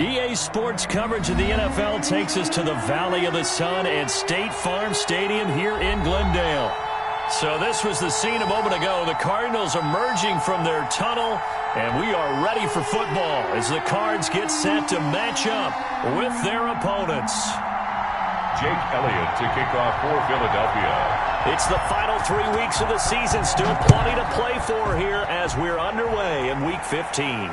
EA Sports coverage of the NFL takes us to the Valley of the Sun and State Farm Stadium here in Glendale. So this was the scene a moment ago. The Cardinals emerging from their tunnel, and we are ready for football as the Cards get set to match up with their opponents. Jake Elliott to kick off for Philadelphia. It's the final 3 weeks of the season. Still plenty to play for here as we're underway in Week 15.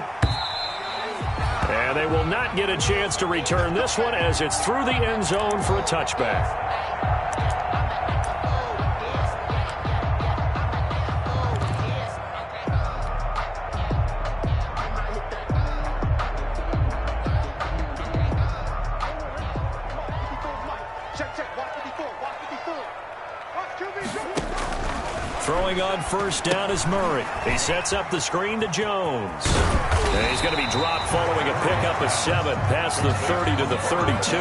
And they will not get a chance to return this one as it's through the end zone for a touchback. Throwing on first down is Murray. He sets up the screen to Jones. And he's going to be dropped following a pickup of 7 past the 30 to the 32.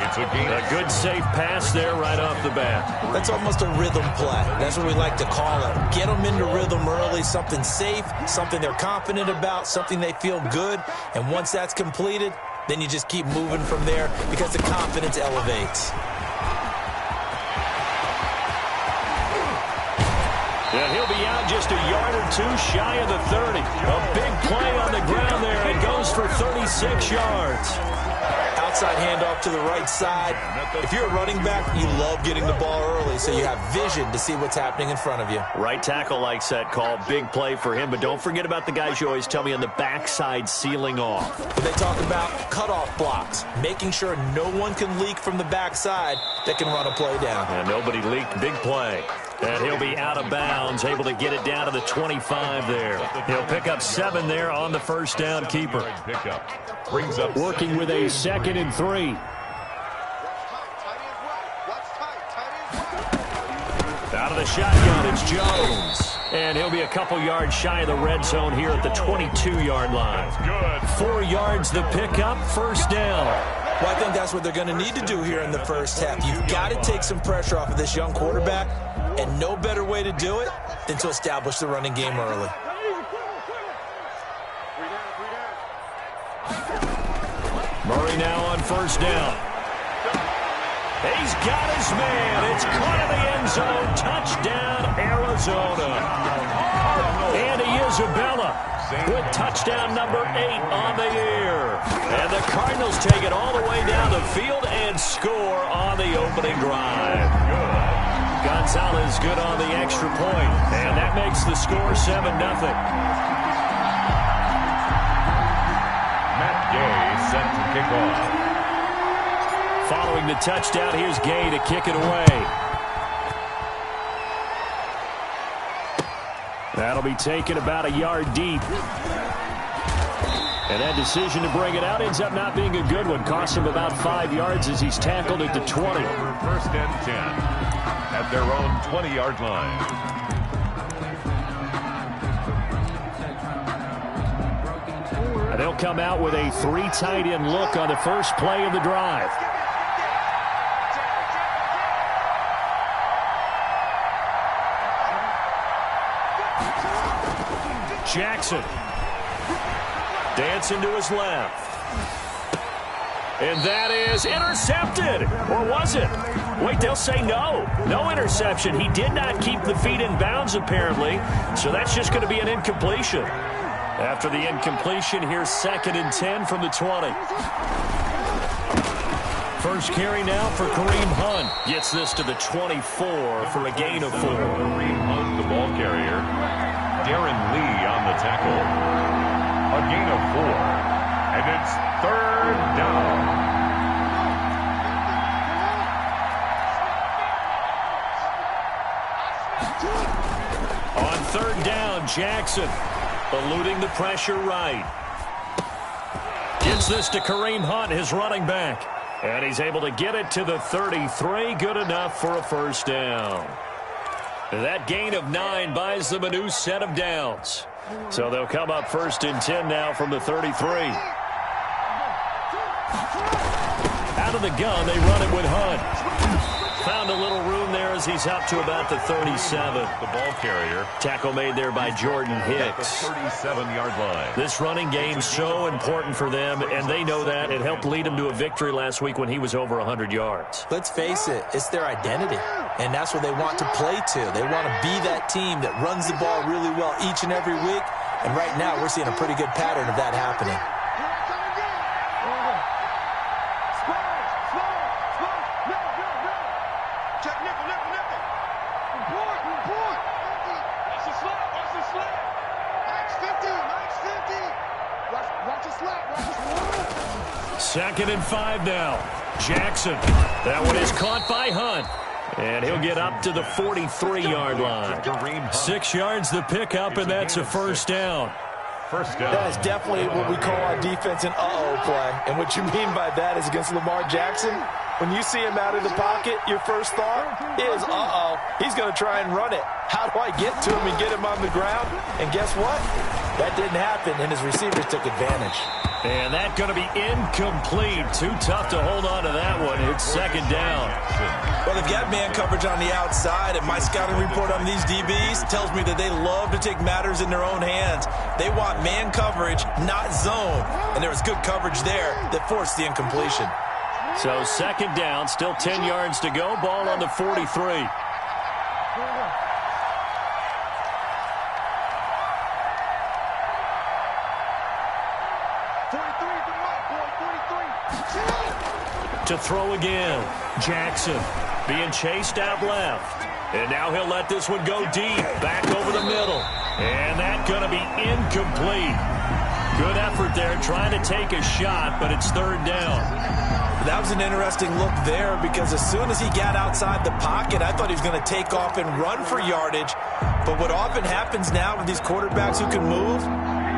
It's a good safe pass there right off the bat. That's almost a rhythm play. That's what we like to call it. Get them into rhythm early, something safe, something they're confident about, something they feel good. And once that's completed, then you just keep moving from there because the confidence elevates. And he'll be out just a yard or two shy of the 30. A big play on the ground there. It goes for 36 yards. Outside handoff to the right side. If you're a running back, you love getting the ball early so you have vision to see what's happening in front of you. Right tackle likes that call. Big play for him. But don't forget about the guys you always tell me on the backside sealing off. When they talk about cutoff blocks, making sure no one can leak from the backside that can run a play down. And nobody leaked. Big play. And he'll be out of bounds, able to get it down to the 25 there. He'll pick up 7 there on the first down keeper. Brings up working with a 2nd and 3. Out of the shotgun, it's Jones. And he'll be a couple yards shy of the red zone here at the 22-yard line. 4 yards the pickup, first down. Well, I think that's what they're going to need to do here in the first half. You've got to take some pressure off of this young quarterback, and no better way to do it than to establish the running game early. Murray now on first down. He's got his man. It's caught in the end zone. Touchdown, Arizona. Andy Isabella with touchdown number 8 on the year. And the Cardinals take it all the way down the field and score on the opening drive. Gonzalez good on the extra point. And that makes the score 7-0. Matt Gay set to kick off. Following the touchdown, here's Gay to kick it away. That'll be taken about a yard deep. And that decision to bring it out ends up not being a good one. Cost him about 5 yards as he's tackled at the 20. First and 10 at their own 20-yard line. And they'll come out with a 3 tight end look on the first play of the drive. Jackson dancing to his left. And that is intercepted. Or was it? Wait, they'll say no. No interception. He did not keep the feet in bounds, apparently. So that's just going to be an incompletion. After the incompletion, here's 2nd and 10 from the 20. First carry now for Kareem Hunt. Gets this to the 24 for a gain of 4. Kareem Hunt, the ball carrier. Darren Lee on the tackle. A gain of 4. And it's 3rd down. On 3rd down, Jackson eluding the pressure right. Gets this to Kareem Hunt, his running back. And he's able to get it to the 33. Good enough for a first down. That gain of 9 buys them a new set of downs. So they'll come up 1st and 10 now from the 33. Out of the gun, they run it with Hunt. Found a little room there as as he's up to about the 37. The ball carrier. Tackle made there by Jordan Hicks. 37-yard line. This running game so important for them, and they know that. It helped lead them to a victory last week when he was over 100 yards. Let's face it, it's their identity, and that's what they want to play to. They want to be that team that runs the ball really well each and every week, and right now we're seeing a pretty good pattern of that happening. Second and 5 now. Jackson. That one is caught by Hunt. And he'll get up to the 43-yard line. 6 yards the pickup, and that's a first down. First down. That is definitely what we call our defense an uh-oh play. And what you mean by that is against Lamar Jackson, when you see him out of the pocket, your first thought is, uh-oh, he's going to try and run it. How do I get to him and get him on the ground? And guess what? That didn't happen, and his receivers took advantage. And that's going to be incomplete. Too tough to hold on to that one. It's second down. Well, they've got man coverage on the outside, and my scouting report on these DBs tells me that they love to take matters in their own hands. They want man coverage, not zone. And there was good coverage there that forced the incompletion. So second down, still 10 yards to go. Ball on the 43. To throw again. Jackson being chased out left. And now he'll let this one go deep. Back over the middle. And that's going to be incomplete. Good effort there trying to take a shot, but it's third down. That was an interesting look there because as soon as he got outside the pocket, I thought he was going to take off and run for yardage. But what often happens now with these quarterbacks who can move,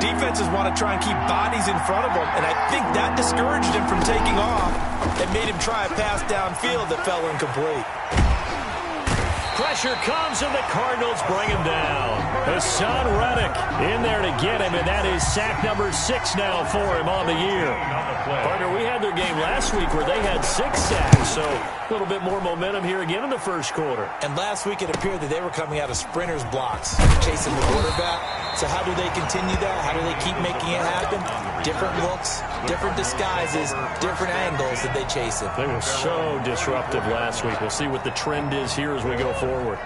defenses want to try and keep bodies in front of them, and I think that discouraged him from taking off and made him try a pass downfield that fell incomplete. Pressure comes, and the Cardinals bring him down. Hassan Reddick in there to get him, and that is sack number 6 now for him on the year. Partner, we had their game last week where they had 6 sacks, so a little bit more momentum here again in the first quarter. And last week it appeared that they were coming out of sprinters blocks, chasing the quarterback. So how do they continue that? How do they keep making it happen? Different looks, different disguises, different angles that they chase it. They were so disruptive last week. We'll see what the trend is here as we go forward.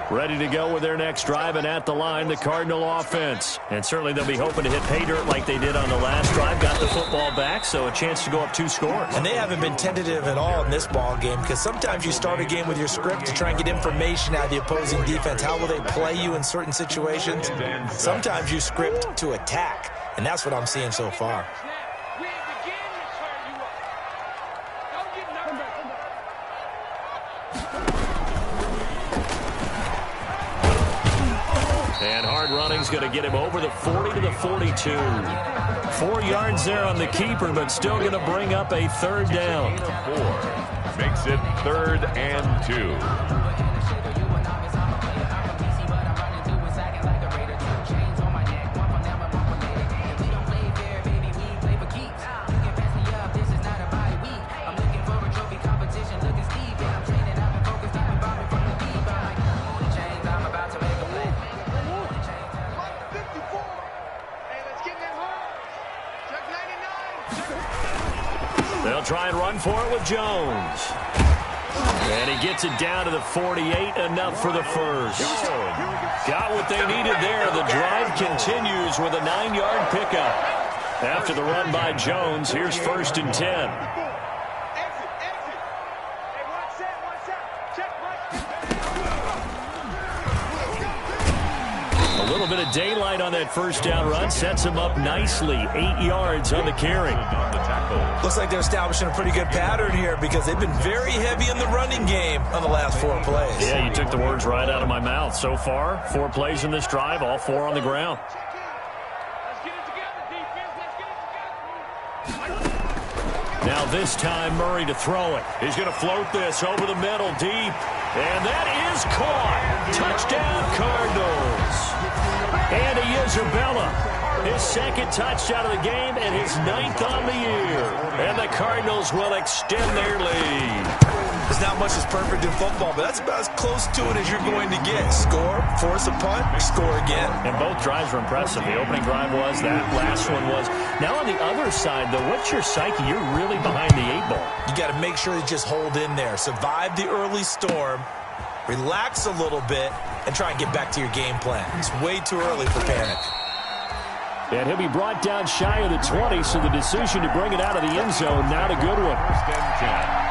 Ready to go with their next drive, and at the line, the Cardinal offense. And certainly they'll be hoping to hit pay dirt like they did on the last drive. Got the football back, so a chance to go up 2 scores. And they haven't been tentative at all in this ball game because sometimes you start a game with your script to try and get information out of the opposing defense. How will they play you in certain situations? Sometimes you script to attack, and that's what I'm seeing so far. And hard running's going to get him over the 40 to the 42. 4 yards there on the keeper, but still going to bring up a third down. 4 makes it 3rd and 2. They'll try and run for it with Jones. And he gets it down to the 48, enough for the first. Got what they needed there. The drive continues with a 9-yard pickup. After the run by Jones, here's 1st and 10. A little bit of daylight on that first down run sets him up nicely. 8 yards on the carry. Looks like they're establishing a pretty good pattern here because they've been very heavy in the running game on the last 4 plays. Yeah, you took the words right out of my mouth. So far, 4 plays in this drive, all 4 on the ground. Now this time, Murray to throw it. He's going to float this over the middle deep. And that is caught. Touchdown, Cardinals. Andy Isabella His second touchdown of the game and his 9th on the year. And the Cardinals will extend their lead. There's not much that's perfect in football, but that's about as close to it as you're going to get. Score, force a punt, score again. And both drives were impressive. The opening drive was, that last one was. Now on the other side, though, what's your psyche? You're really behind the 8 ball. You got to make sure you just hold in there. Survive the early storm, relax a little bit, and try and get back to your game plan. It's way too early for panic. And he'll be brought down shy of the 20, so the decision to bring it out of the end zone, not a good one. First and 10.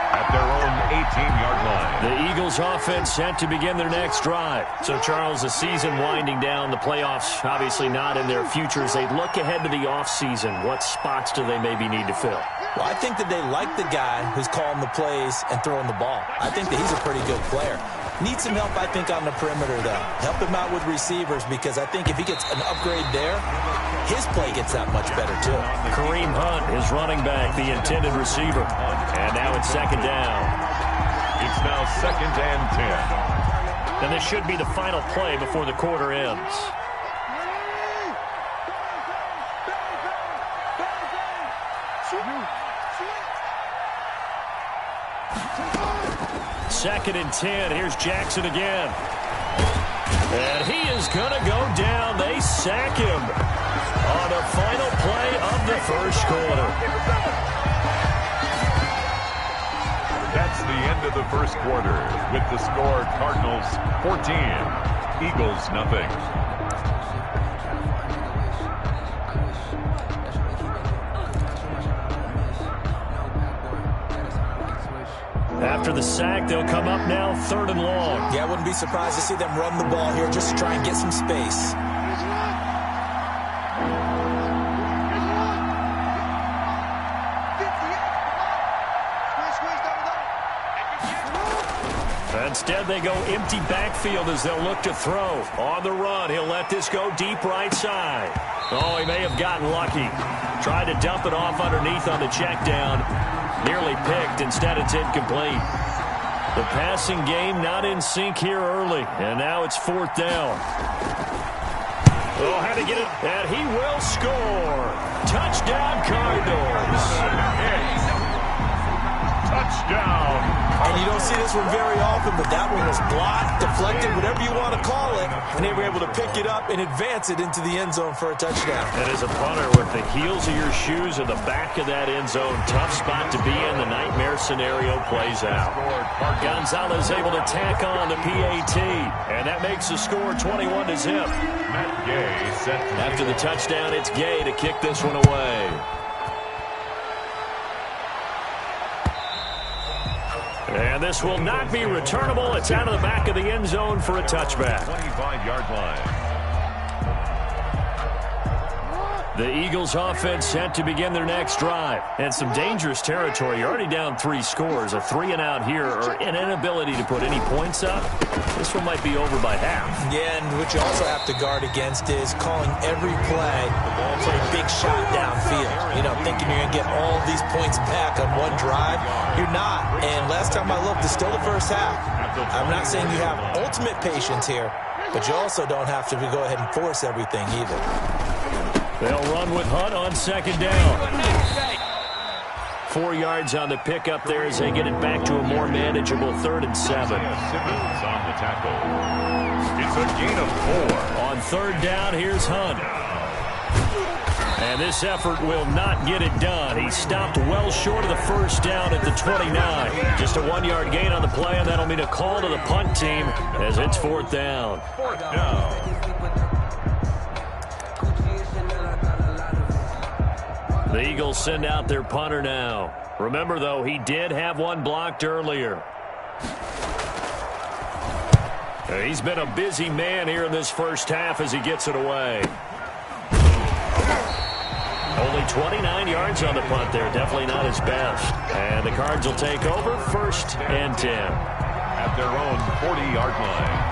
At their own 18-yard line. The Eagles offense set to begin their next drive. So, Charles, the season winding down, the playoffs obviously not in their future. As they look ahead to the offseason, what spots do they maybe need to fill? Well, I think that they like the guy who's calling the plays and throwing the ball. I think that he's a pretty good player. Needs some help, I think, on the perimeter, though. Help him out with receivers, because I think if he gets an upgrade there, his play gets that much better, too. Kareem Hunt, his running back, the intended receiver. And now it's second down. It's now second and 10. And this should be the final play before the quarter ends. Second and 10. Here's Jackson again. And he is going to go down. They sack him on the final play of the first quarter. That's the end of the first quarter with the score Cardinals 14, Eagles nothing. After the sack, they'll come up now 3rd and long. Yeah, I wouldn't be surprised to see them run the ball here just to try and get some space. Instead, they go empty backfield as they'll look to throw. On the run, he'll let this go deep right side. Oh, he may have gotten lucky. Tried to dump it off underneath on the check down. Nearly picked. Instead, it's incomplete. The passing game not in sync here early. And now it's 4th down. Oh, had to get it. And he will score. Touchdown, Cardinals. Touchdown. And you don't see this one very often, but that one was blocked, deflected, whatever you want to call it. And they were able to pick it up and advance it into the end zone for a touchdown. And as a punter, with the heels of your shoes in the back of that end zone, tough spot to be in. The nightmare scenario plays out. Gonzalez able to tack on the PAT. And that makes the score 21-0. Matt Gay set. After the touchdown, it's Gay to kick this one away. And this will not be returnable. It's out of the back of the end zone for a touchback. 25-yard line. The Eagles offense set to begin their next drive. And some dangerous territory. You're already down 3 scores. A 3-and-out here, or an inability to put any points up. This one might be over by half. Yeah, and what you also have to guard against is calling every play for a big shot downfield. You know, thinking you're going to get all these points back on one drive. You're not. And last time I looked, it's still the first half. I'm not saying you have ultimate patience here, but you also don't have to go ahead and force everything either. They'll run with Hunt on second down. 4 yards on the pickup there as they get it back to a more manageable 3rd and 7. Simmons on the tackle. It's a gain of 4. On 3rd down, here's Hunt. And this effort will not get it done. He stopped well short of the first down at the 29. Just a 1-yard gain on the play, and that'll mean a call to the punt team as it's 4th down. 4th down. The Eagles send out their punter now. Remember, though, he did have one blocked earlier. He's been a busy man here in this first half as he gets it away. Only 29 yards on the punt there. Definitely not his best. And the Cards will take over 1st and 10. At their own 40-yard line.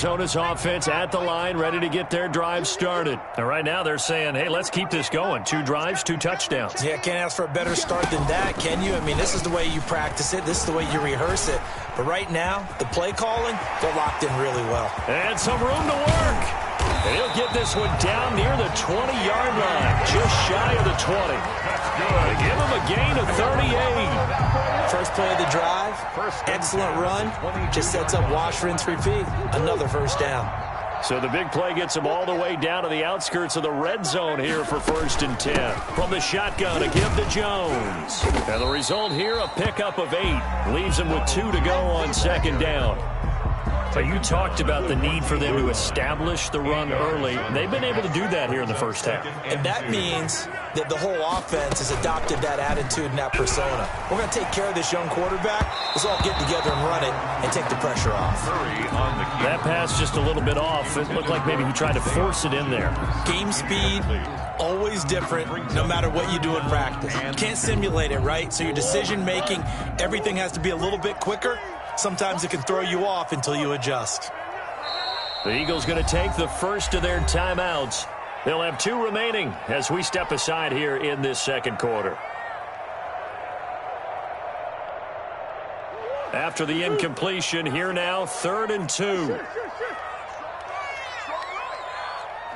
Arizona's offense at the line, ready to get their drive started. And right now they're saying, hey, let's keep this going. 2 drives, 2 touchdowns. Yeah, can't ask for a better start than that, can you? I mean, this is the way you practice it. This is the way you rehearse it. But right now, the play calling, they're locked in really well. And some room to work. And he'll get this one down near the 20-yard line, just shy of the 20. That's good. They give him a gain of 38. First play of the drive, excellent run, just sets up wash, rinse, repeat. Another first down. So the big play gets him all the way down to the outskirts of the red zone here for 1st and 10. From the shotgun, a give to Jones. And the result here, a pickup of 8. Leaves him with 2 to go on 2nd down. But you talked about the need for them to establish the run early. They've been able to do that here in the first half. And that means that the whole offense has adopted that attitude and that persona. We're going to take care of this young quarterback. Let's all get together and run it and take the pressure off. That pass just a little bit off. It looked like maybe he tried to force it in there. Game speed, always different, no matter what you do in practice. You can't simulate it, right? So your decision-making, everything has to be a little bit quicker. Sometimes it can throw you off until you adjust. The Eagles going to take the first of their timeouts. They'll have 2 remaining as we step aside here in this 2nd quarter. After the incompletion, here now, 3rd and 2. You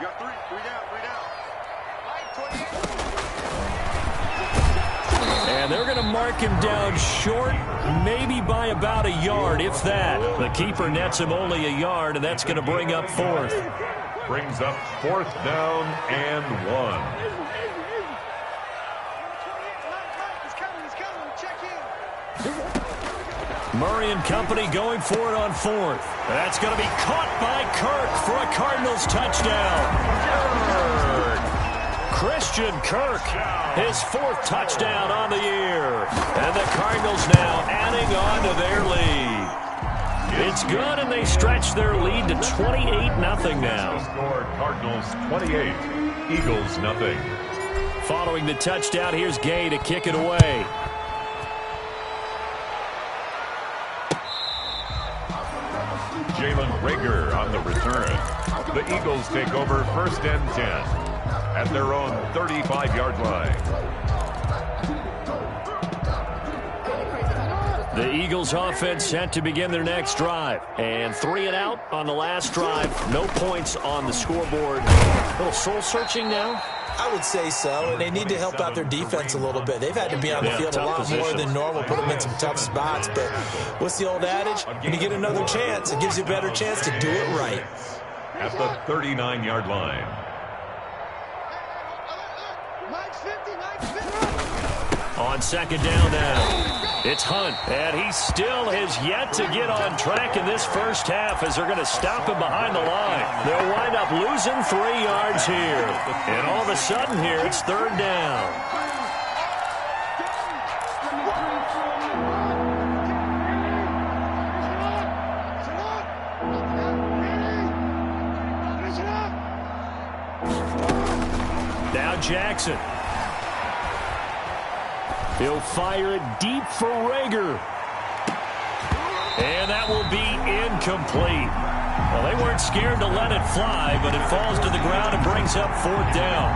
got 3 down. And they're going to mark him down short, maybe by about a yard, if that. The keeper nets him only a yard, and that's going to bring up 4th. Brings up 4th down and 1. Murray and company going for it on 4th. That's going to be caught by Kirk for a Cardinals touchdown. Christian Kirk, his 4th touchdown on the year. And the Cardinals now adding on to their lead. It's good, and they stretch their lead to 28-0 now. Score Cardinals 28, Eagles nothing. Following the touchdown, here's Gay to kick it away. Jalen Reagor on the return. The Eagles take over 1st and 10 at their own 35-yard line. The Eagles offense set to begin their next drive. And 3 and out on the last drive. No points on the scoreboard. A little soul-searching now. I would say so, and they need to help out their defense a little bit. They've had to be on the field a lot more than normal, put them in some tough spots. But what's the old adage? When you get another chance, it gives you a better chance to do it right. At the 39-yard line. On 2nd down now. It's Hunt, and he still has yet to get on track in this first half as they're going to stop him behind the line. They'll wind up losing 3 yards here. And all of a sudden here, it's 3rd down. Now Jackson. He'll fire it deep for Reagor. And that will be incomplete. Well, they weren't scared to let it fly, but it falls to the ground and brings up 4th down.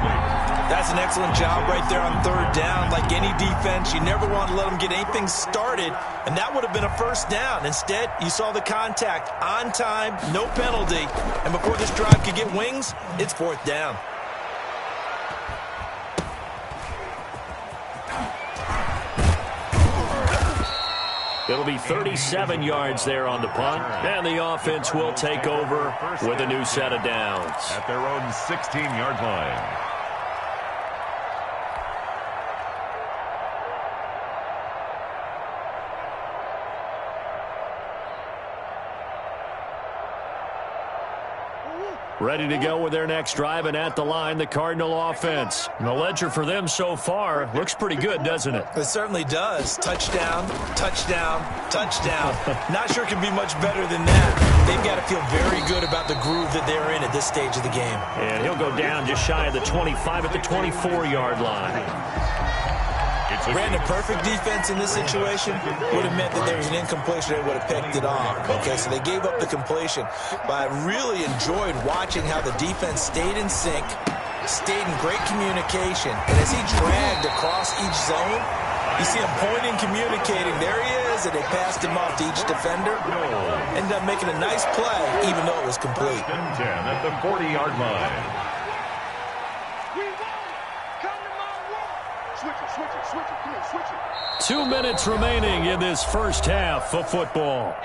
That's an excellent job right there on 3rd down. Like any defense, you never want to let them get anything started, and that would have been a 1st down. Instead, you saw the contact on time, no penalty, and before this drive could get wings, it's 4th down. It'll be 37 yards there on the punt, and the offense will take over with a new set of downs. At their own 16-yard line. Ready to go with their next drive, and at the line, the Cardinal offense. And the ledger for them so far looks pretty good, doesn't it? It certainly does. Touchdown, touchdown, touchdown. Not sure it can be much better than that. They've got to feel very good about the groove that they're in at this stage of the game. And he'll go down just shy of the 25 at the 24-yard line. It's Brandon, perfect defense in this situation would have meant that there was an incompletion. They would have picked it off. Okay, so they gave up the completion. But I really enjoyed watching how the defense stayed in sync, stayed in great communication. And as he dragged across each zone, you see him pointing, communicating. There he is, and they passed him off to each defender. Ended up making a nice play, even though it was complete. 10 at the 40-yard line. 2 minutes remaining in this first half of football.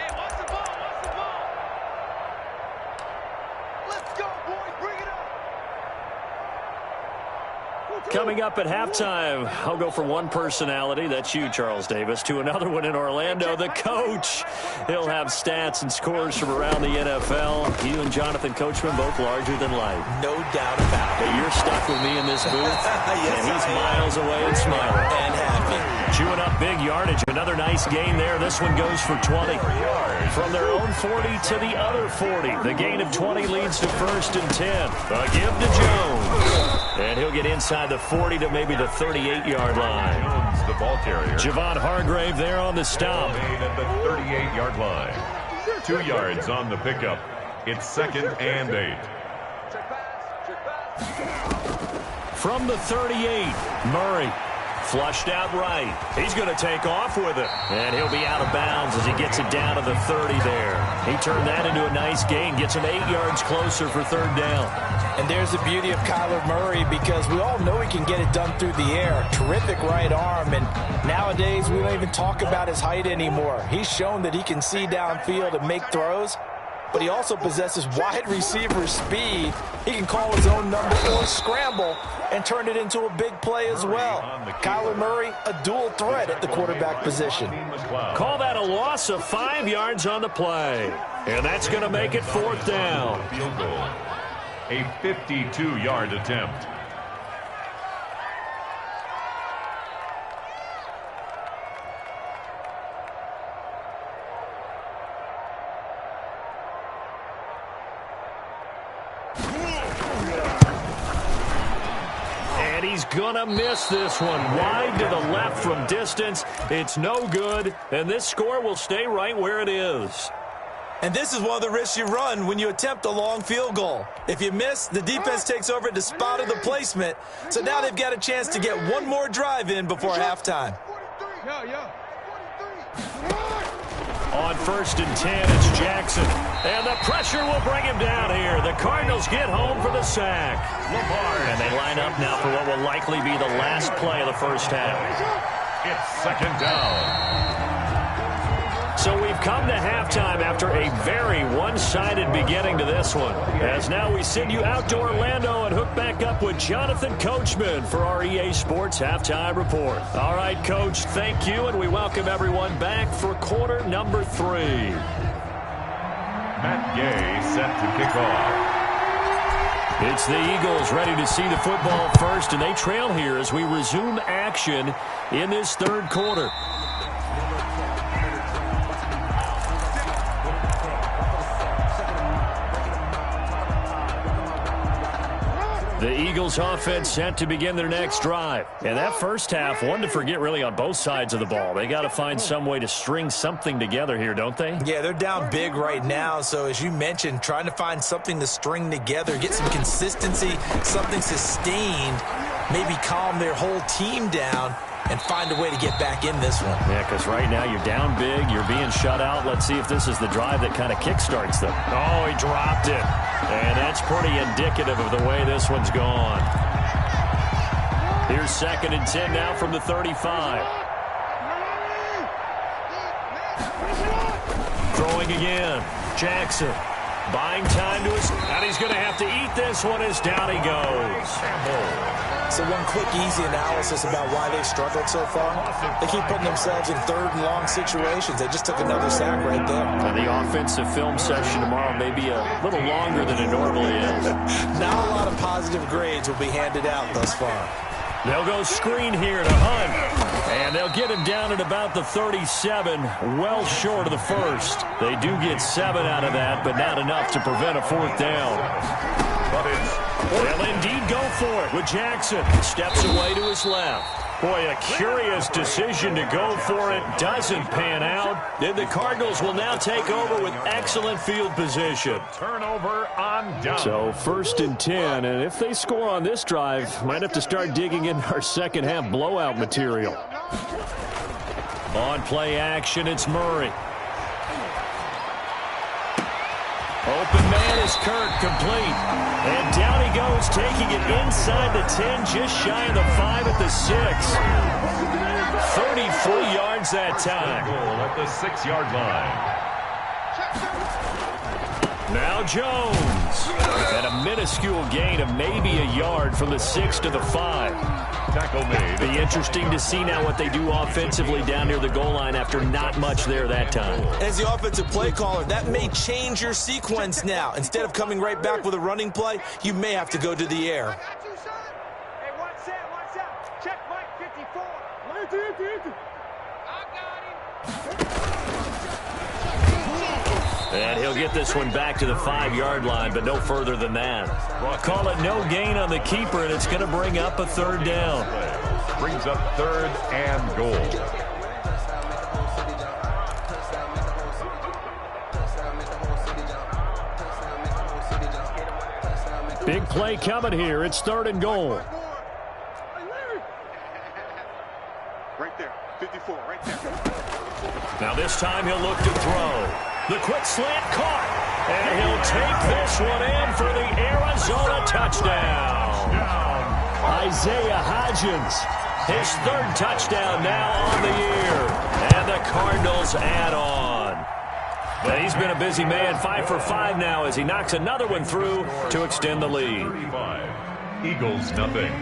Coming up at halftime, I'll go from one personality, that's you, Charles Davis, to another one in Orlando, the coach. He'll have stats and scores from around the NFL. You and Jonathan Coachman, both larger than life. No doubt about it. Hey, you're stuck with me in this booth, yes, and he's miles away and smiling. And happy. Chewing up big yardage. Another nice gain there. This one goes for 20. From their own 40 to the other 40. The gain of 20 leads to 1st and 10. A give to Jones. And he'll get inside the 40 to maybe the 38-yard line. Jones, the ball carrier. Javon Hargrave there on the stop. Made at the 38-yard line. 2 yards on the pickup. It's 2nd and 8. From the 38, Murray. Flushed out right. He's going to take off with it. And he'll be out of bounds as he gets it down to the 30 there. He turned that into a nice gain. Gets him 8 yards closer for 3rd down. And there's the beauty of Kyler Murray, because we all know he can get it done through the air. Terrific right arm. And nowadays, we don't even talk about his height anymore. He's shown that he can see downfield and make throws. But he also possesses wide receiver speed. He can call his own number or scramble and turn it into a big play as well. Kyler Murray, a dual threat at the quarterback position. Call that a loss of 5 yards on the play. And that's going to make it 4th down. Field goal. A 52-yard attempt. And he's gonna miss this one. Wide to the left from distance. It's no good, and this score will stay right where it is. And this is one of the risks you run when you attempt a long field goal. If you miss, the defense takes over at the spot of the placement. So now they've got a chance to get one more drive in before halftime. On 1st and 10, it's Jackson. And the pressure will bring him down here. The Cardinals get home for the sack. And they line up now for what will likely be the last play of the first half. It's 2nd down. So we've come to halftime after a very one-sided beginning to this one. As now we send you out to Orlando and hook back up with Jonathan Coachman for our EA Sports Halftime Report. All right, Coach, thank you, and we welcome everyone back for quarter number 3. Matt Gay set to kick off. It's the Eagles ready to see the football first, and they trail here as we resume action in this 3rd quarter. The Eagles offense set to begin their next drive. And that first half, one to forget really on both sides of the ball. They got to find some way to string something together here, don't they? Yeah, they're down big right now. So as you mentioned, trying to find something to string together, get some consistency, something sustained, maybe calm their whole team down and find a way to get back in this one. Yeah, because right now you're down big, you're being shut out. Let's see if this is the drive that kind of kickstarts them. Oh, he dropped it. And that's pretty indicative of the way this one's gone. Here's 2nd and 10 now from the 35. Throwing again. Jackson buying time to his, and he's going to have to eat this one as down he goes. So one quick, easy analysis about why they've struggled so far. They keep putting themselves in 3rd and long situations. They just took another sack right there. And the offensive film session tomorrow may be a little longer than it normally is. Not a lot of positive grades will be handed out thus far. They'll go screen here to Hunt. And they'll get him down at about the 37, well short of the 1st. They do get 7 out of that, but not enough to prevent a 4th down. But it's They'll indeed go for it with Jackson. Steps away to his left. Boy, a curious decision to go for it. Doesn't pan out. And the Cardinals will now take over with excellent field position. Turnover on down. So 1st and 10, and if they score on this drive, might have to start digging in our second half blowout material. On play action, it's Murray. Open man is Kirk, complete. And down he goes, taking it inside the 10, just shy of the 5 at the 6. 34 yards that time. Goal at the 6-yard line. Now Jones. And a minuscule gain of maybe a yard from the 6 to the 5. Tackle made. Be interesting to see now what they do offensively down near the goal line after not much there that time. As the offensive play caller, that may change your sequence now. Instead of coming right back with a running play, you may have to go to the air. Hey, watch out. Check Mike 54. And he'll get this one back to the 5-yard line, but no further than that. Call it no gain on the keeper, and it's going to bring up a 3rd down. Brings up 3rd and goal. Big play coming here. It's 3rd and goal. Right there. 54, right there. Now this time he'll look to throw. The quick slant caught. And he'll take this one in for the Arizona touchdown. Isaiah Hodgins, his 3rd touchdown now on the year. And the Cardinals add on. But he's been a busy man, 5 for 5 now as he knocks another one through to extend the lead. 35. Eagles nothing.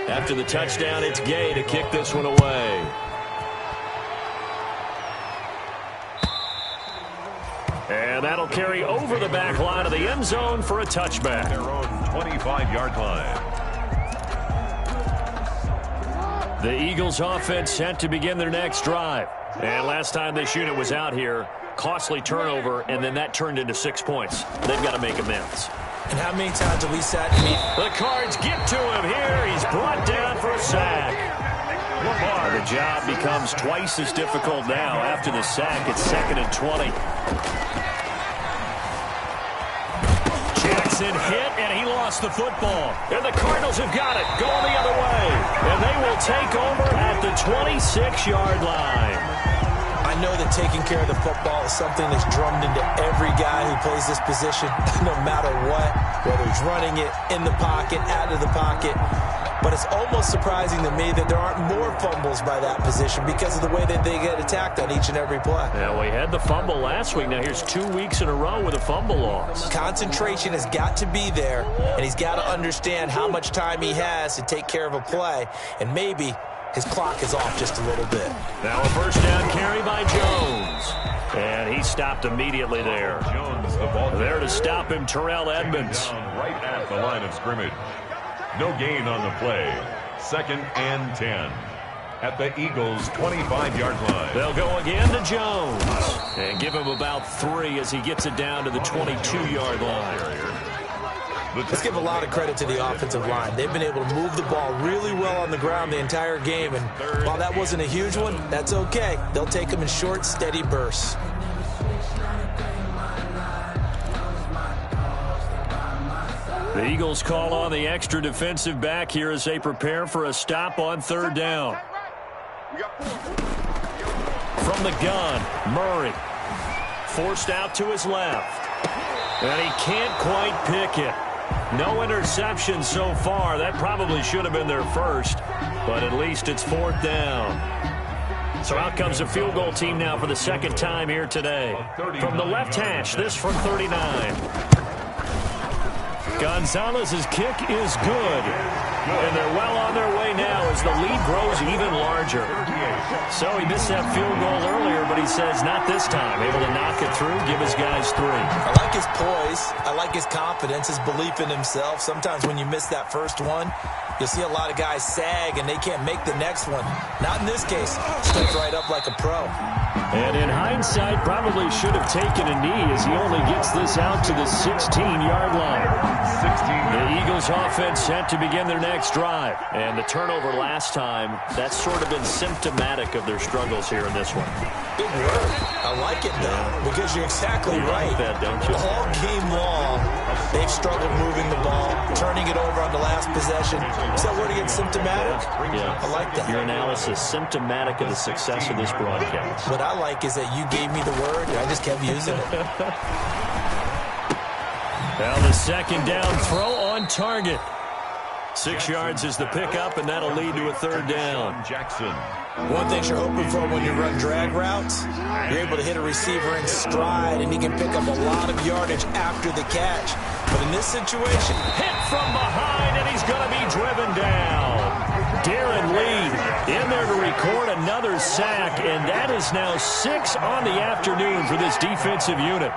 After the touchdown, it's Gay to kick this one away. And that'll carry over the back line of the end zone for a touchback. Their own 25-yard line. The Eagles offense set to begin their next drive. And last time this unit was out here, costly turnover, and then that turned into 6 points. They've got to make amends. And how many times have we sat and The Cards get to him here. He's brought down for a sack. The job becomes twice as difficult now after the sack. It's 2nd and 20. Jackson hit, and he lost the football. And the Cardinals have got it, going the other way. And they will take over at the 26-yard line. I know that taking care of the football is something that's drummed into every guy who plays this position, no matter what, whether he's running it, in the pocket, out of the pocket. But it's almost surprising to me that there aren't more fumbles by that position because of the way that they get attacked on each and every play. Now, we had the fumble last week. Now, here's 2 weeks in a row with a fumble loss. Concentration has got to be there, and he's got to understand how much time he has to take care of a play, and maybe his clock is off just a little bit. Now a 1st down carry by Jones. And he stopped immediately there. Jones, the ball There to stop him, Terrell Edmonds. down right at the line of scrimmage. No gain on the play. 2nd and 10. At the Eagles' 25-yard line. They'll go again to Jones. And give him about 3 as he gets it down to the 22-yard line. Let's give a lot of credit to the offensive line. They've been able to move the ball really well on the ground the entire game. And while that wasn't a huge one, that's okay. They'll take them in short, steady bursts. The Eagles call on the extra defensive back here as they prepare for a stop on 3rd down. From the gun, Murray. Forced out to his left. And he can't quite pick it. No interception so far. That probably should have been their first, but at least it's 4th down. So out comes the field goal team now for the 2nd time here today. From the left hash, this from 39. Gonzalez's kick is good. And they're well on their way now as the lead grows even larger. So he missed that field goal earlier, but he says not this time. Able to knock it through, give his guys 3. I like his poise. I like his confidence, his belief in himself. Sometimes when you miss that first one, you'll see a lot of guys sag and they can't make the next one. Not in this case. Steps right up like a pro. And in hindsight, probably should have taken a knee as he only gets this out to the 16-yard line. The Eagles offense set to begin their next next drive. And the turnover last time, that's sort of been symptomatic of their struggles here in this one. Big word. I like it, though, because you're exactly right. Like that, don't you? All game long, they've struggled moving the ball, turning it over on the last possession. Is that word again, symptomatic? Yeah. I like that. Your analysis, symptomatic of the success of this broadcast. What I like is that you gave me the word, and I just kept using it. Now the second down throw on target. 6 yards is the pickup, and that'll lead to a third down. Jackson. One thing you're hoping for when you run drag routes, you're able to hit a receiver in stride, and he can pick up a lot of yardage after the catch. But in this situation, Hit from behind, and he's going to be driven down. Darren Lee in there to record another sack, and that is now 6 on the afternoon for this defensive unit.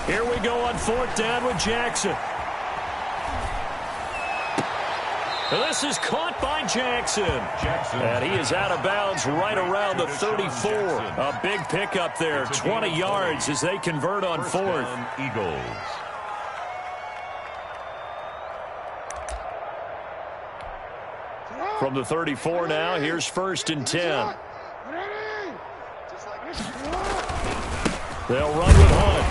Here we go on fourth down with Jackson. This is caught by Jackson. And he is out of bounds right around the 34. A big pickup there, 20 yards as they convert on fourth. Eagles. From the 34 now, here's 1st and 10. They'll run with Hunt.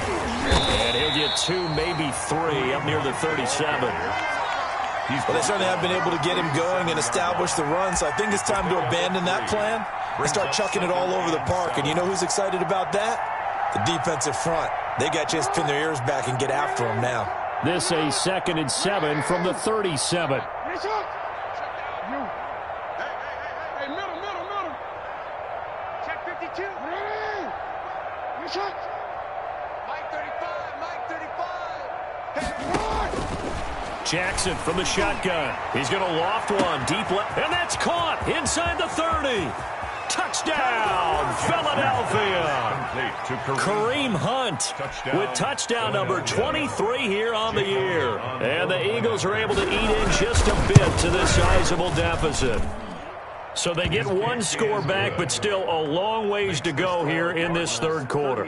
And he'll get 2, maybe 3 up near the 37. well, they certainly have been able to get him going and establish the run, so I think it's time to abandon that plan and start chucking it all over the park. And you know who's excited about that? The defensive front. They got a chance to pin their ears back and get after him now. This a 2nd and 7 from the 37. Hey, middle. Check 52. Mike 35. Jackson from the shotgun. He's going to loft one deep left, and that's caught inside the 30. Touchdown, Philadelphia. Kareem Hunt with touchdown number 23 here on the year. And the Eagles are able to eat in just a bit to this sizable deficit. So they get 1 score back, but still a long ways to go here in this third quarter.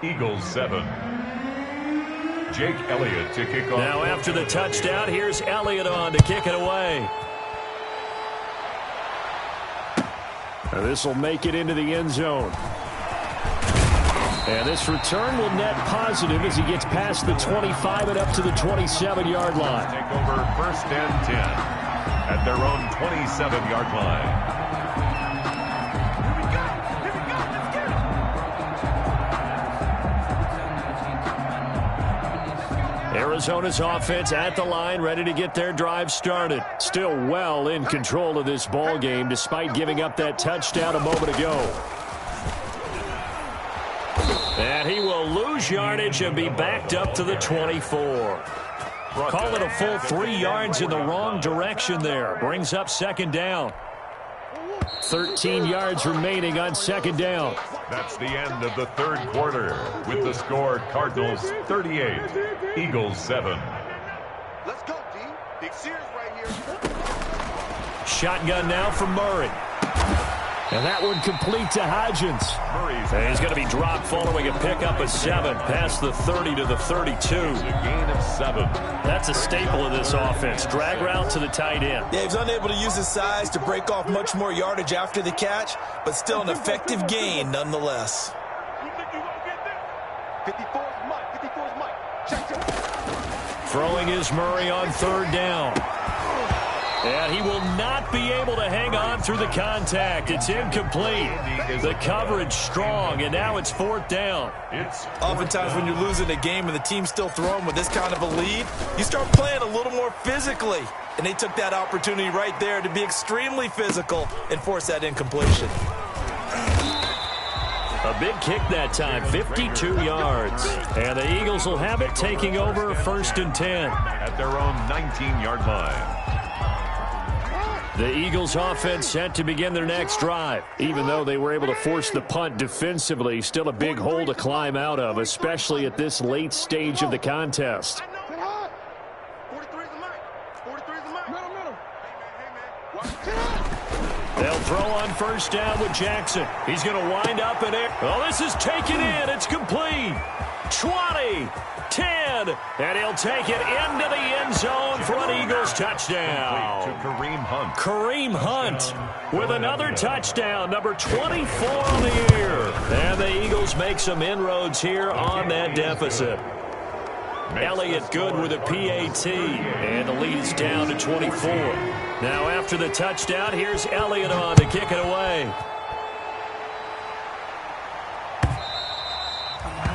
Eagles 7. Jake Elliott to kick off. Now after the touchdown, here's Elliott on to kick it away. Now this will make it into the end zone. And this return will net positive as he gets past the 25 and up to the 27-yard line. Take over 1st and 10 at their own 27-yard line. Arizona's offense at the line, ready to get their drive started. Still well in control of this ball game, despite giving up that touchdown a moment ago. And he will lose yardage and be backed up to the 24. Call it a full 3 yards in the wrong direction there. Brings up 2nd down. 13 yards remaining on 2nd down. That's the end of the third quarter with the score Cardinals 38, Eagles 7. Let's go, D. Big Sears right here. Shotgun now from Murray. And that one complete to Hodgins. And he's going to be dropped following a pickup of 7 past the 30 to the 32. A gain of 7. That's a staple of this offense. Drag route to the tight end. Yeah, he's unable to use his size to break off much more yardage after the catch, but still an effective gain nonetheless. You think you won't get there? 54's Mike. 54's Mike. Check. Throwing is Murray on 3rd down. And he will not be able to hang on through the contact. It's incomplete. The coverage strong, and now it's 4th down. Oftentimes when you're losing a game and the team's still throwing with this kind of a lead, you start playing a little more physically. And they took that opportunity right there to be extremely physical and force that incompletion. A big kick that time, 52 yards. And the Eagles will have it, taking over 1st and 10. At their own 19-yard line. The Eagles offense set to begin their next drive. Even though they were able to force the punt defensively, still a big hole to climb out of, especially at this late stage of the contest. 43 is the mic. 43 is the mic. Middle. Hey, man. Watch it. They'll throw on first down with Jackson. He's going to wind up in air. Oh, this is taken in. It's complete. 20, 10, and he'll take it into the end zone for an Eagles touchdown. To Kareem Hunt. Kareem Hunt with another touchdown, number 24 on the year. And the Eagles make some inroads here on that deficit. Elliott good with a PAT, and the lead is down to 24. Now after the touchdown, here's Elliott on to kick it away.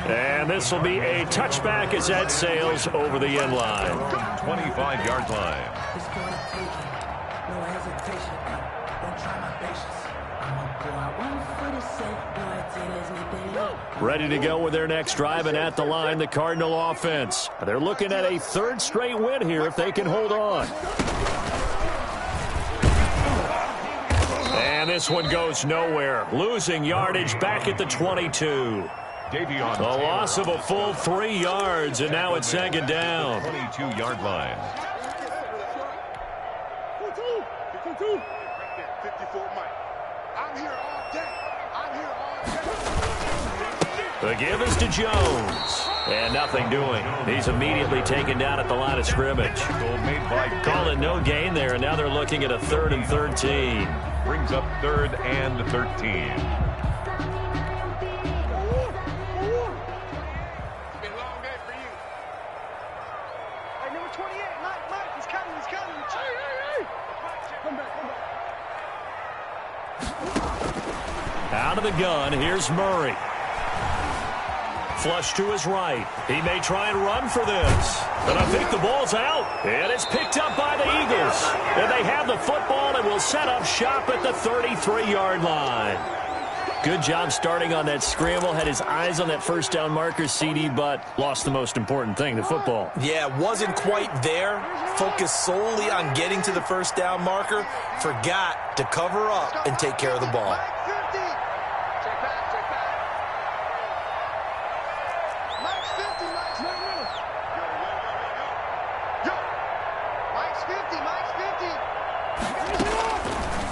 And this will be a touchback as that sails over the end line. 25-yard line. It's gonna take it. No hesitation. Don't try my patience. I'ma go out 1 foot is safe. No, I Ready to go with their next drive, and at the line, the Cardinal offense. They're looking at a third straight win here if they can hold on. And this one goes nowhere. Losing yardage back at the 22. Davion. A loss of a full 3 yards, and now it's second down. 22-yard line. 54 Mike. I'm here all day. The give is to Jones. And nothing doing. He's immediately taken down at the line of scrimmage. Made by Calling no gain there, and now they're looking at a 3rd and 13. Brings up 3rd and 13. Out of the gun, here's Murray. Flush to his right. He may try and run for this. But I think the ball's out. And it's picked up by the Eagles. And they have the football and will set up shop at the 33-yard line. Good job starting on that scramble. Had his eyes on that first down marker, CD, but lost the most important thing, the football. Yeah, wasn't quite there. Focused solely on getting to the first down marker. Forgot to cover up and take care of the ball.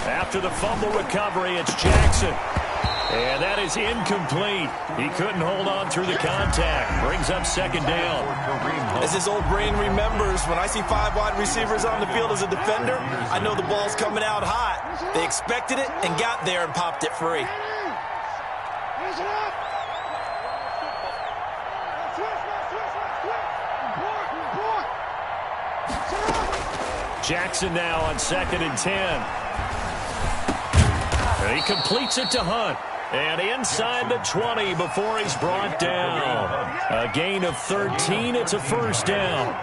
After the fumble recovery, it's Jackson. And that is incomplete. He couldn't hold on through the contact. Brings up second down. As his old brain remembers, when I see 5 wide receivers on the field as a defender, I know the ball's coming out hot. They expected it and got there and popped it free. Jackson now on 2nd and 10. He completes it to Hunt. And inside the 20 before he's brought down. A gain of 13. It's a first down.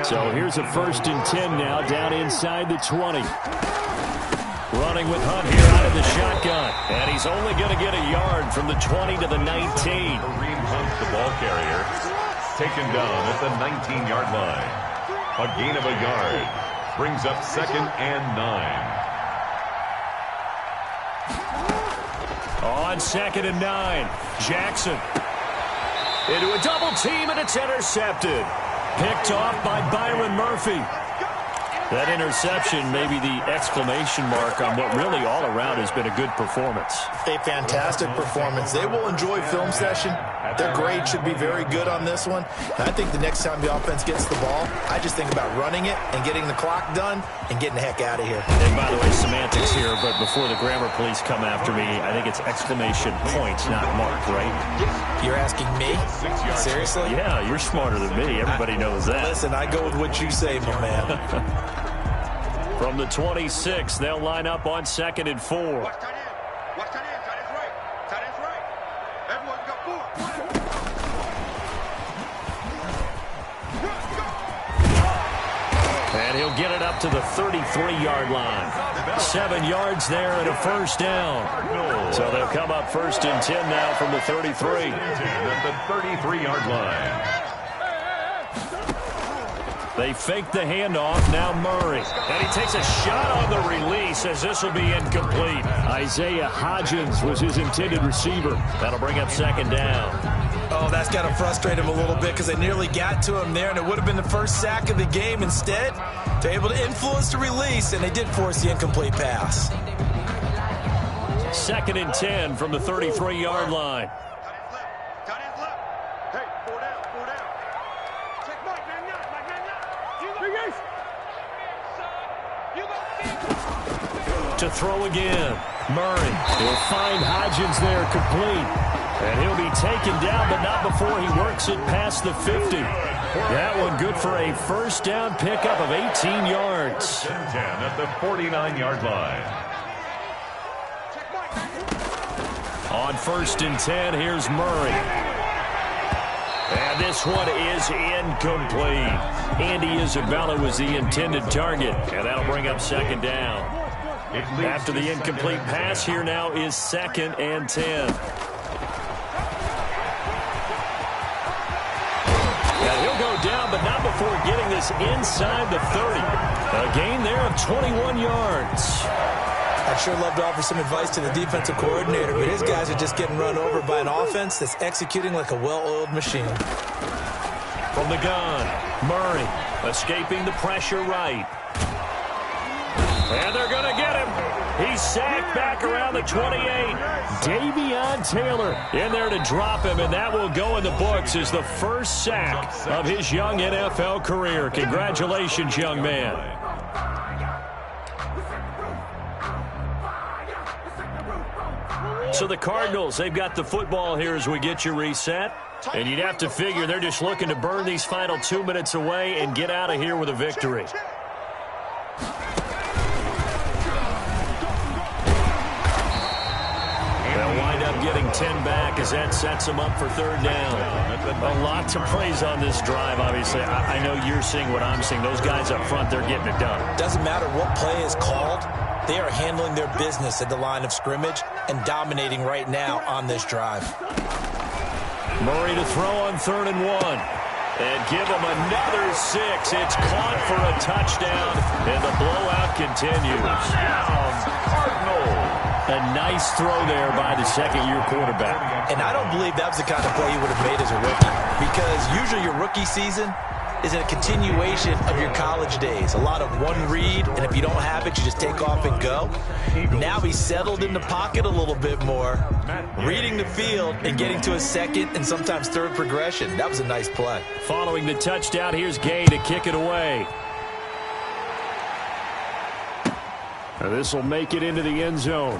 So here's a 1st and 10 now down inside the 20. Running with Hunt here out of the shotgun. And he's only going to get a yard from the 20 to the 19. Kareem Hunt, the ball carrier, taken down at the 19-yard line. A gain of a yard. Brings up 2nd and 9. On 2nd and 9, Jackson into a double team, and it's intercepted. Picked off by Byron Murphy. That interception may be the exclamation mark on what really all around has been a good performance. A fantastic performance. They will enjoy film session. Their grade should be very good on this one. And I think the next time the offense gets the ball, I just think about running it and getting the clock done and getting the heck out of here. And by the way, semantics here, but before the grammar police come after me, I think it's exclamation point, not mark, right? You're asking me? Seriously? Yeah, you're smarter than me. Everybody knows that. Listen, I go with what you say, my man. From the 26, they'll line up on 2nd and 4. Watch tight end. Watch tight end. Tight end's right. Tight end's right. Everyone's got 4. And he'll get it up to the 33-yard line. 7 yards there and a first down. So they'll come up 1st and 10 now from the 33. At the 33-yard line. They fake the handoff, now Murray. And he takes a shot on the release as this will be incomplete. Isaiah Hodgins was his intended receiver. That'll bring up 2nd down. Oh, that's got to frustrate him a little bit because they nearly got to him there, and it would have been the first sack of the game. Instead, they're able to influence the release, and they did force the incomplete pass. 2nd and 10 from the 33-yard line. Hey, 4 down, 4 down. Check Mike, man, To throw again. Murray. He'll find Hodgins there complete. And he'll be taken down, but not before he works it past the 50. That one good for a first down pickup of 18 yards. 10 at the 49-yard line. On 1st and 10, here's Murray. And this one is incomplete. Andy Isabella was the intended target, and that'll bring up 2nd down. After the incomplete pass, here now is 2nd and 10. And he'll go down, but not before getting this inside the 30. A gain there of 21 yards. I'd sure love to offer some advice to the defensive coordinator, but his guys are just getting run over by an offense that's executing like a well-oiled machine. From the gun, Murray escaping the pressure right. And they're going to get him. He's sacked back around the 28. Davion Taylor in there to drop him, and that will go in the books as the first sack of his young NFL career. Congratulations, young man. So the Cardinals, they've got the football here as we get you reset. And you'd have to figure they're just looking to burn these final 2 minutes away and get out of here with a victory. They'll wind up getting 10 back as that sets them up for 3rd down. A lot to praise on this drive, obviously. I know you're seeing what I'm seeing. Those guys up front, they're getting it done. Doesn't matter what play is called. They are handling their business at the line of scrimmage and dominating right now on this drive. Murray to throw on 3rd and 1. And give him another 6. It's caught for a touchdown, and the blowout continues. Cardinals. A nice throw there by the second-year quarterback. And I don't believe that was the kind of play he would have made as a rookie, because usually your rookie season is a continuation of your college days. A lot of one read, and if you don't have it, you just take off and go. Now he's settled in the pocket a little bit more, reading the field and getting to a second and sometimes third progression. That was a nice play. Following the touchdown, here's Gay to kick it away. This will make it into the end zone.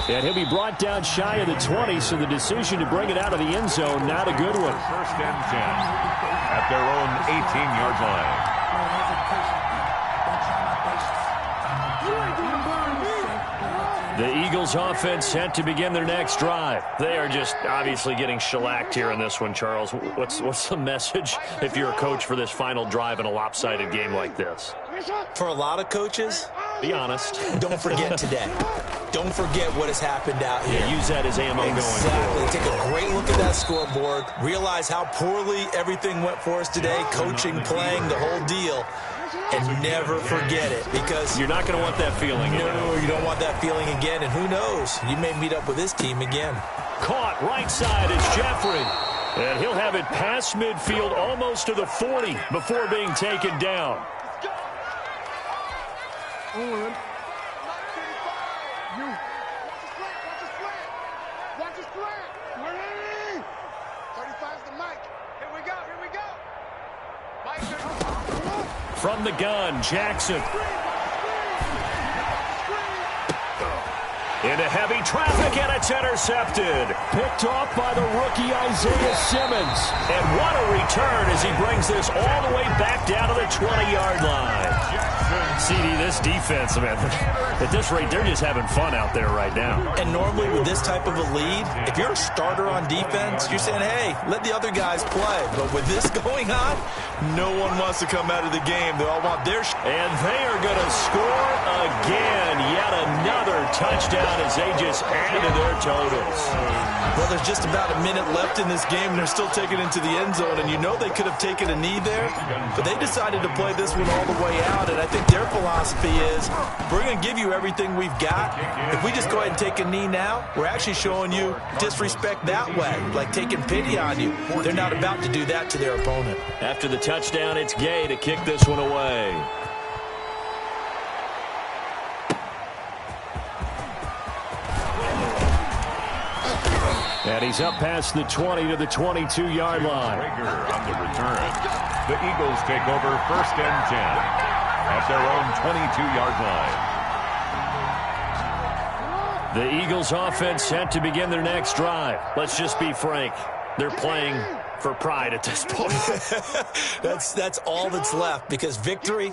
And he'll be brought down shy of the 20, so the decision to bring it out of the end zone, not a good one. 1st and 10 at their own 18-yard line. The Eagles offense set to begin their next drive. They are just obviously getting shellacked here in this one, Charles. What's the message if you're a coach for this final drive in a lopsided game like this? For a lot of coaches, be honest. Don't forget today. Don't forget what has happened out here. Yeah, use that as ammo going forward. Take a great look at that scoreboard. Realize how poorly everything went for us today. Coaching, playing, the whole deal. And never forget it, because you're not going to want that feeling again. No, you don't want that feeling again. And who knows? You may meet up with this team again. Caught right side is Jeffrey. And he'll have it past midfield almost to the 40 before being taken down. On. You. Watch the slant. 35's the mic. Here we go. Mike. From the gun, Jackson. Into heavy traffic, and it's intercepted. Picked off by the rookie Isaiah Simmons. And what a return as he brings this all the way back down to the 20-yard line. CD, this defense, man, at this rate, they're just having fun out there right now. And normally with this type of a lead, if you're a starter on defense, you're saying, hey, let the other guys play. But with this going on, no one wants to come out of the game. They all want their And they are going to score again. Yet another touchdown touchdown as they just add to their totals. Well, there's just about a minute left in this game, and they're still taking it into the end zone. And you know they could have taken a knee there, but they decided to play this one all the way out. And I think their philosophy is, we're going to give you everything we've got. If we just go ahead and take a knee now, we're actually showing you disrespect that way, like taking pity on you. They're not about to do that to their opponent. After the touchdown, it's Gay to kick this one away. And he's up past the 20 to the 22-yard line. Rager on the return. The Eagles take over 1st and 10 at their own 22-yard line. The Eagles offense set to begin their next drive. Let's just be frank. They're playing for pride at this point. That's all that's left, because victory,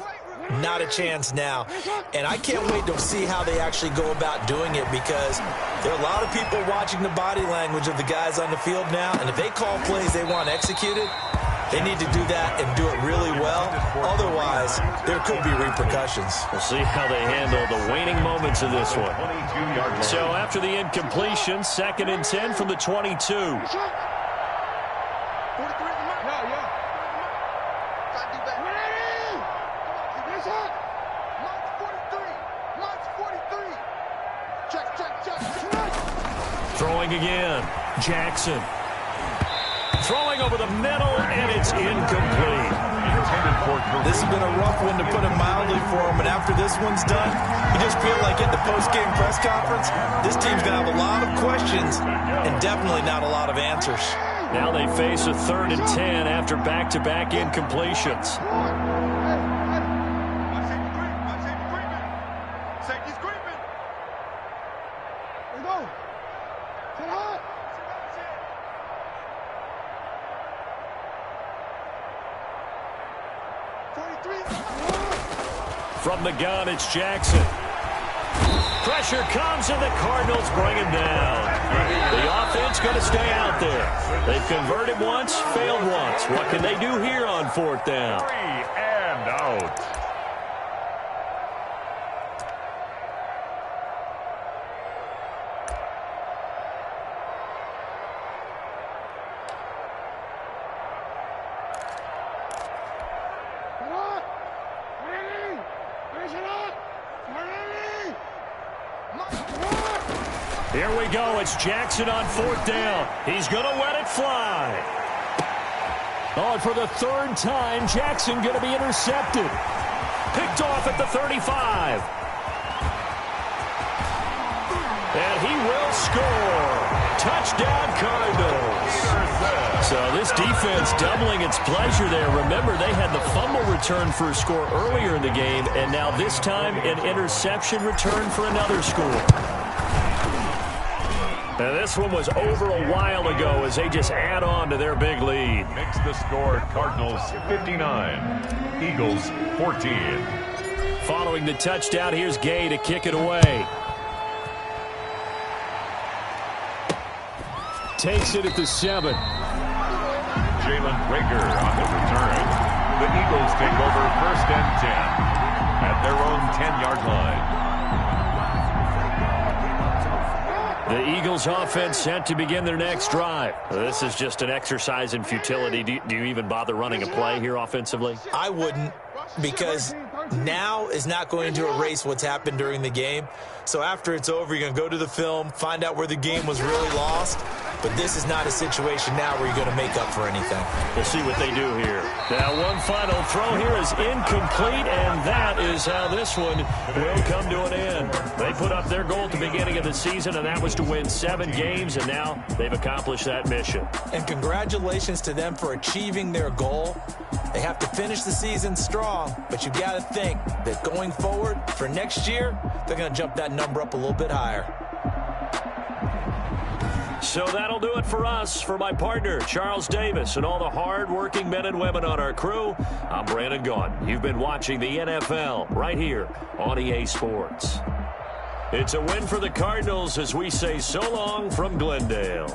not a chance now. And I can't wait to see how they actually go about doing it, because there are a lot of people watching the body language of the guys on the field now, and if they call plays they want executed, they need to do that and do it really well. Otherwise, there could be repercussions. We'll see how they handle the waning moments of this one. So after the incompletion, 2nd and 10 from the 22. Throwing again. Jackson. Throwing over the middle, and it's incomplete. This has been a rough one, to put it mildly, for him. And after this one's done, you just feel like at the post-game press conference, this team's going to have a lot of questions and definitely not a lot of answers. Now they face a 3rd and 10 after back-to-back incompletions. From the gun, it's Jackson. Pressure comes, and the Cardinals bring him down. The offense going to stay out there. They've converted once, failed once. What can they do here on 4th down? 3 and out. Here we go. It's Jackson on 4th down. He's going to let it fly. Oh, and for the 3rd time, Jackson going to be intercepted. Picked off at the 35. And he will score. Touchdown, Cardinals. So this defense doubling its pleasure there. Remember, they had the fumble return for a score earlier in the game, and now this time an interception return for another score. Now this one was over a while ago as they just add on to their big lead. Makes the score Cardinals 59, Eagles 14. Following the touchdown, here's Gay to kick it away. Takes it at the 7. Jalen Rager on the return. The Eagles take over 1st and 10 at their own 10-yard line. The Eagles offense set to begin their next drive. This is just an exercise in futility. Do you even bother running a play here offensively? I wouldn't, because now is not going to erase what's happened during the game. So after it's over, you're going to go to the film, find out where the game was really lost. But this is not a situation now where you're going to make up for anything. We'll see what they do here. Now, one final throw here is incomplete, and that is how this one will come to an end. They put up their goal at the beginning of the season, and that was to win 7 games, and now they've accomplished that mission. And congratulations to them for achieving their goal. They have to finish the season strong, but you got to think that going forward for next year, they're going to jump that number up a little bit higher. So that'll do it for us. For my partner, Charles Davis, and all the hard-working men and women on our crew, I'm Brandon Gaudin. You've been watching the NFL right here on EA Sports. It's a win for the Cardinals as we say so long from Glendale.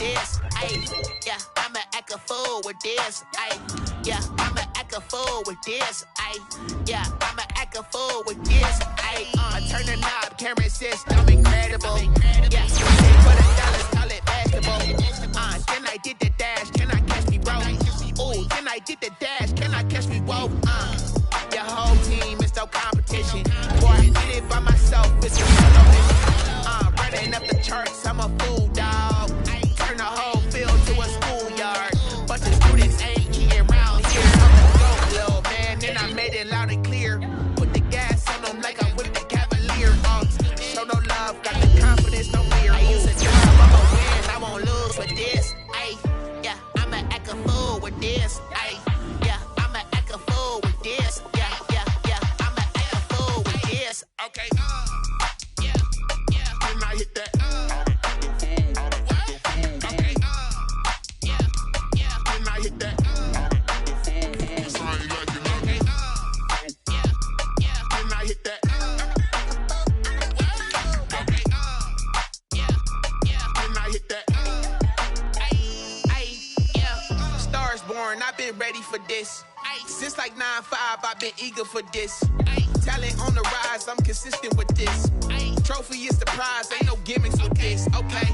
this. Ay, yeah, I'ma act a fool with this. Ay, yeah, I'ma act a fool with this. Ay, yeah, I'ma act a fool with this. Ay, I turn the knob, camera assist, I'm incredible. Yeah, for the dollars, call it basketball. Then I did the dash, can I catch me, bro? Ooh, then I did the dash, can I catch me, whoa? Your whole team is no competition. Boy, I did it by myself, it's a solo mission. Running up the charts, I'm a fool, dog. Turn the whole field to a schoolyard. Bunch of students ain't eating around here. I'm a dope little man, then I made it loud and clear. Put the gas on them like I'm with the Cavalier. Show no love, got the confidence, no fear. I use a job, I'ma win, I won't lose with this. Ay, yeah, I'ma act a fool with this. Ay, yeah, I'ma act a fool with this. Yeah, I'ma act a fool with this. Okay, yeah, then I hit that. Okay, yeah, then I hit that. Then I hit that. I've been ready for this. Since like 9-5, I've been eager for this. Talent on the rise, I'm consistent with this. Trophy is the prize, ain't no gimmicks with this. Okay,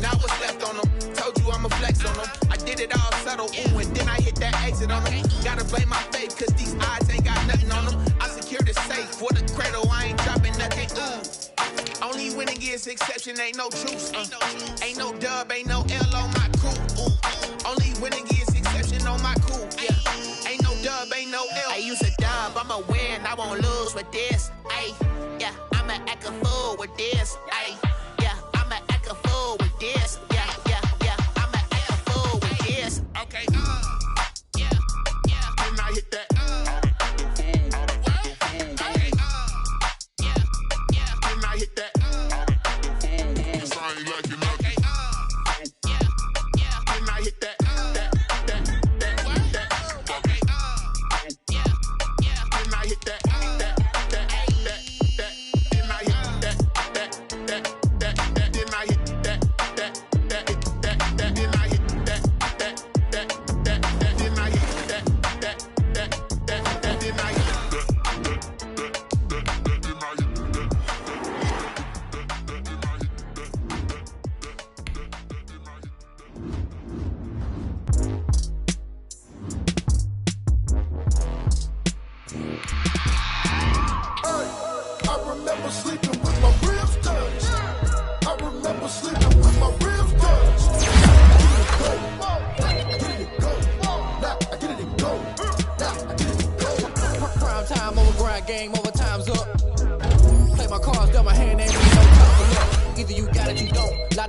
now what's left on them? Told you I'ma flex on them. I did it all subtle, ooh, and then I hit that exit on them. Gotta blame my faith, cause these odds ain't got nothing on them. I secure the safe for the cradle, I ain't dropping nothing, ooh. Only winning is exception, ain't no truce. Ain't no dub, ain't no L on my crew. Only winning is exception on my crew. Yeah, ain't no dub, ain't no L. I use a dub, I'ma win, I won't lose with this. Ay, yeah, I'ma act a fool with this. Ay, yeah, I'ma act a fool with this. Yeah, I'ma act a fool with this. Okay, yeah, then I hit that. Okay, yeah, then I hit that.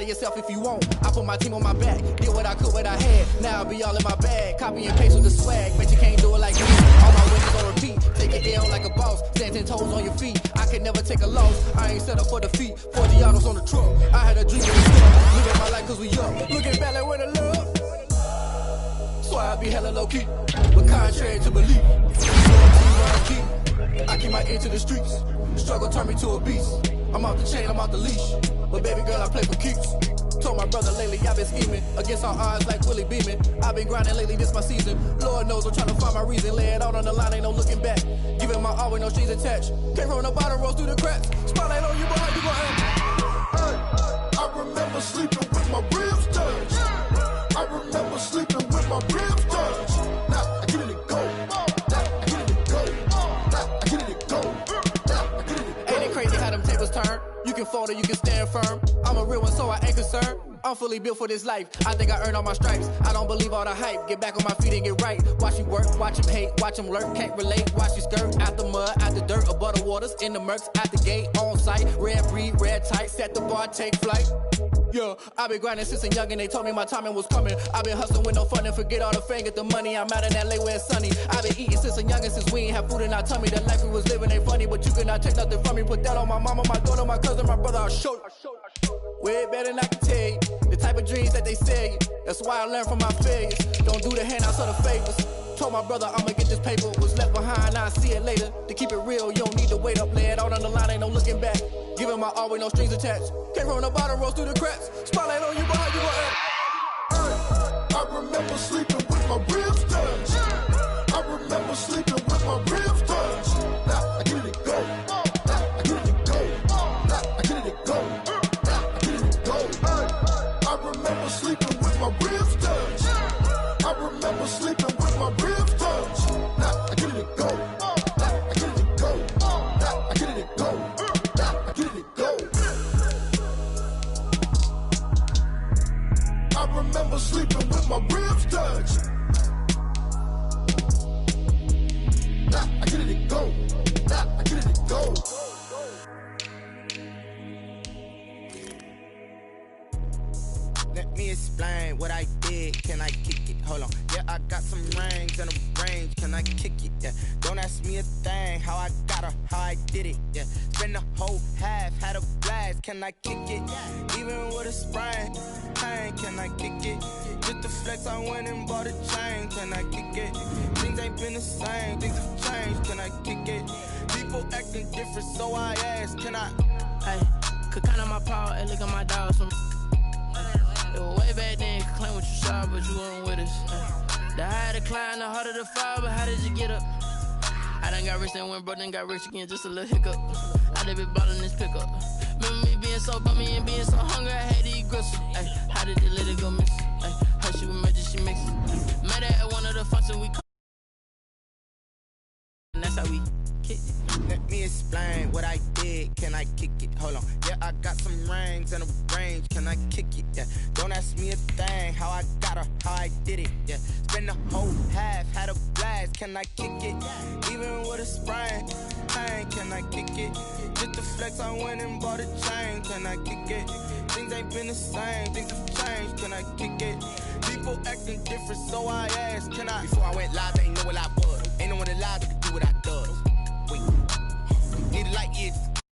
Yourself if you won't. I put my team on my back, did what I could, what I had. Now I'll be all in my bag, copy and paste with the swag. Bet you can't do it like me. All my winners on repeat. Take it down like a boss, stand 10 toes on your feet. I can never take a loss. I ain't set up for defeat. 40 autos on the truck. I had a dream of the stuff. Living my life cause we up. Looking back like where the love. So I be hella low key, but contrary to belief. I keep my ear to the streets. Struggle turned me to a beast. I'm off the chain, I'm off the leash. But baby girl, I play for keeps. Told my brother lately, I've been scheming against all odds like Willie Beeman. I've been grinding lately, this my season. Lord knows I'm trying to find my reason. Lay it out on the line, ain't no looking back. Giving my all with no strings attached. Came from the bottom, rose through the cracks. Spotlight on you, boy, how you gon' act? Hey, I remember sleeping with my ribs touched. I remember sleeping with my ribs touched. Now I get it and go. Now I get it and go. Now I get it and go. Now I get it and go. Ain't it crazy how them tables turn? You can fold or you can stand firm. I'm a real one, so I ain't concerned. I'm fully built for this life. I think I earned all my stripes. I don't believe all the hype. Get back on my feet and get right. Watch you work, watch him hate, watch him lurk. Can't relate, watch you skirt. Out the mud, out the dirt, above the waters, in the murks, out the gate, on site. Red breed, red tight, set the bar, take flight. Yeah, I been grinding since a youngin', they told me my timing was coming. I been hustling with no fun and forget all the fame, get the money. I'm out in LA where it's sunny. I been eating since a youngin', since we ain't have food in our tummy. The life we was living ain't funny, but you cannot take nothing from me. Put that on my mama, my daughter, my cousin, my brother, I'll show you. Way better than I can tell you. The type of dreams that they sell you. That's why I learned from my failures. Don't do the handouts or the favors. Told my brother I'ma get this paper. Was left behind, I'll see it later. To keep it real, you don't need to wait up. Lay it out on the line, ain't no looking back. Giving my all with no strings attached. Came from the bottom, rose through the cracks. Spotlight on you, but how you gon' act? remember sleeping with my ribs touched. I remember sleeping with my ribs touched. Now I get it go. Now I get it go. Now I get it go. Now I get it go. I remember sleeping with my ribs touched. I remember sleeping with my ribs touched. Now I get it go. Now I get it go. Now I get it go. Now I get it go. I remember sleeping with my ribs touched. Now I get it go. Now I get it go. Let me explain what I did. Can I kick it? Hold on. Yeah, I got some rings and a range. Can I kick it? Yeah. Don't ask me a thing. How I got her, how I did it. Yeah. Spend the whole half, had a blast. Can I kick it? Even with a sprain. Pain, can I kick it? Just the flex, I went and bought a chain. Can I kick it? Things ain't been the same. Things have changed. Can I kick it? People acting different, so I ask. Can I? Hey, could count on my power and look at my dogs from. It was way back then, could claim what you saw, but you weren't with us. The higher the climb, the harder the fall, but how did you get up? I done got rich and went broke, then got rich again, just a little hiccup. I done been ballin' this pickup. Remember me being so bummy and being so hungry, I had to eat gristle. Ay, how did they let it go miss? Ay, how she was magic, she mix it. Met her at one of the functions we and that's how we kick it. Let me explain what I did. Can I kick it? Hold on. Yeah, I got some rings and a range. Can I kick it? Yeah. Don't ask me a thing. How I got her, how I did it. Yeah. Spend the whole half, had a blast. Can I kick it? Even with a sprain. Pain, can I kick it? Just the flex, I went and bought a chain. Can I kick it? Things ain't been the same. Things have changed. Can I kick it? People acting different, so I asked. Can I? Before I went live, ain't know what I was. Ain't no one alive that could do what I does. Wait. Need a light years.